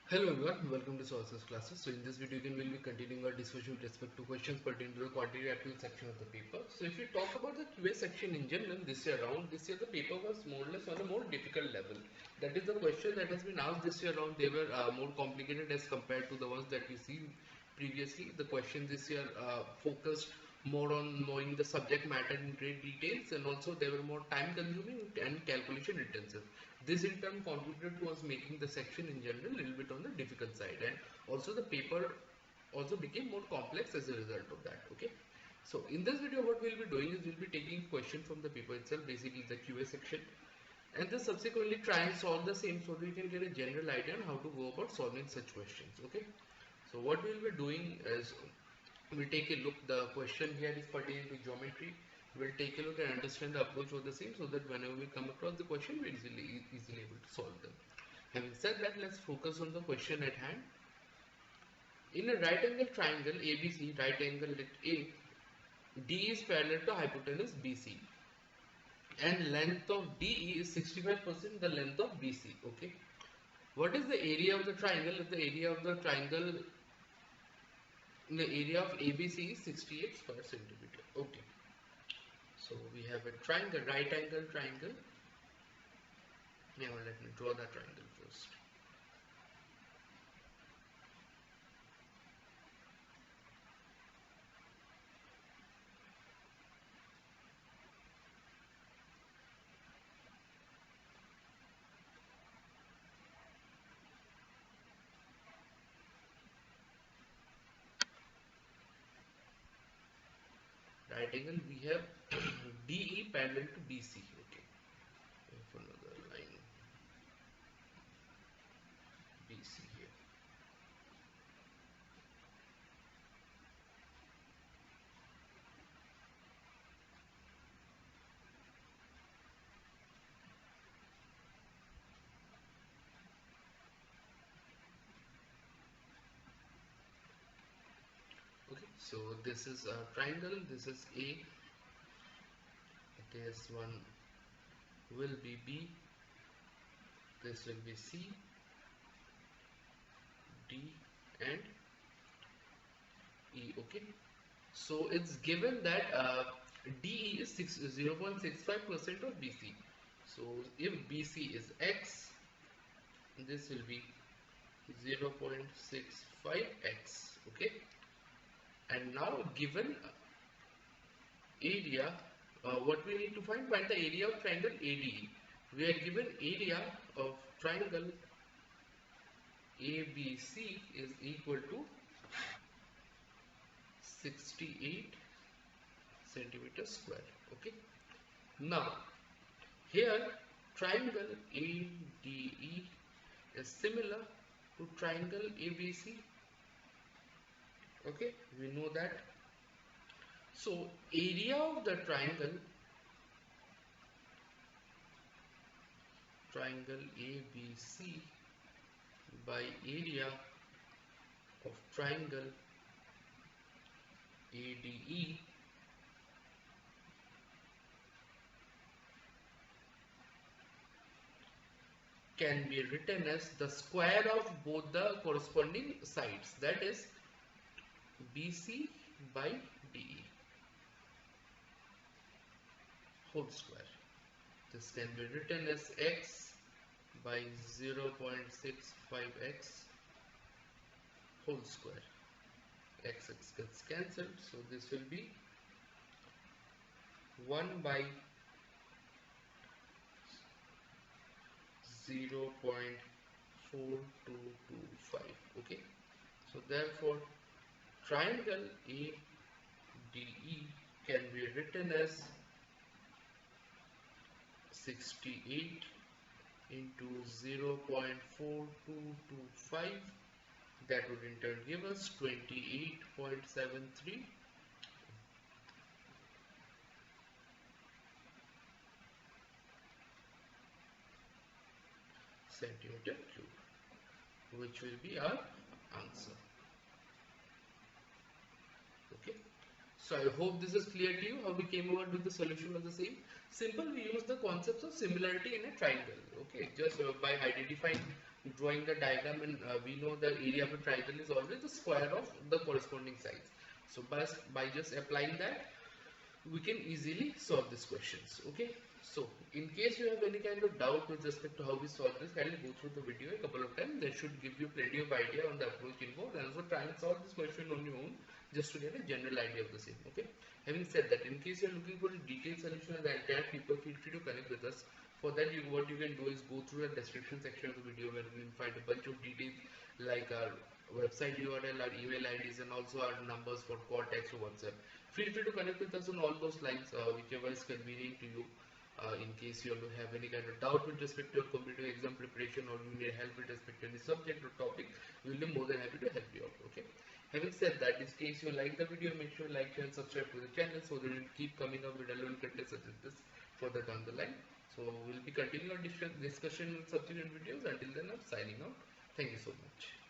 Hello everyone, welcome to Sources classes. So in this video again we'll be continuing our discussion with respect to questions pertaining to the quantitative section of the paper. So if you talk about the QA section in general this year the paper was more or less on a more difficult level. That is the question that has been asked this year around, they were more complicated as compared to the ones that we see previously. The question this year focused more on knowing the subject matter in great details, and also they were more time consuming and calculation intensive. This in turn contributed towards making the section in general a little bit on the difficult side, and also the paper also became more complex as a result of that. Okay, so in this video what we'll be doing is we'll be taking question from the paper itself, basically the QA section, and then subsequently try and solve the same so that you can get a general idea on how to go about solving such questions. Okay, so what we'll be doing is we'll take a look. The question here is pertaining to geometry. We'll take a look and understand the approach of the same so that whenever we come across the question we're easily able to solve them. Having said that, let's focus on the question at hand. In a right angle triangle ABC, right angle at A, D is parallel to hypotenuse BC and length of DE is 65% the length of BC. Okay, what is the area of the triangle? If the area of the triangle in the area of ABC is 68 square centimeter. Okay, so we have a triangle, right angle triangle. Now let me draw the triangle first. Right angle, we have DE parallel to BC. Okay, we have another line BC here. Okay, so this is a triangle, this is A, this one will be B, this will be C, D and E. Okay, so it's given that DE is 0.65% of BC. So if BC is X, this will be 0.65x. Okay, and now given area, what we need to find the area of triangle ADE. We are given area of triangle ABC is equal to 68 centimeters square. Okay, now here triangle ADE is similar to triangle ABC. Okay, we know that. So area of the triangle ABC by area of triangle ADE can be written as the square of both the corresponding sides, that is BC by DE whole square. This can be written as x by 0.65x whole square. X gets cancelled, so this will be 1 by 0.4225. Okay, so therefore triangle ADE can be written as 68 into 0.4225, that would in turn give us 28.73 centimeter cube, which will be our answer. Okay, so I hope this is clear to you how we came about with the solution of the same. Simple, we use the concepts of similarity in a triangle. Okay, just by identifying drawing the diagram, and we know the area of a triangle is always the square of the corresponding sides. So by just applying that, we can easily solve these questions. Okay, so in case you have any kind of doubt with respect to how we solve this, kindly go through the video a couple of times. That should give you plenty of idea on the approach involved, and also try and solve this question on your own just to get a general idea of the same. Okay, having said that, in case you are looking for a detailed solution of the entire paper, feel free to connect with us. For that, what you can do is go through the description section of the video, where you will find a bunch of details like our website URL, our email IDs, and also our numbers for call, text, or WhatsApp. Feel free to connect with us on all those lines, whichever is convenient to you. In case you have any kind of doubt with respect to your computer exam preparation, or you need help with respect to any subject or topic, we will be more than happy to help you out. Okay. Having said that, in case you like the video, make sure like, share, and subscribe to the channel, so that we will keep coming up with relevant content such as this further down the line. So we'll be continuing our discussion in subsequent videos. Until then, I'm signing out. Thank you so much.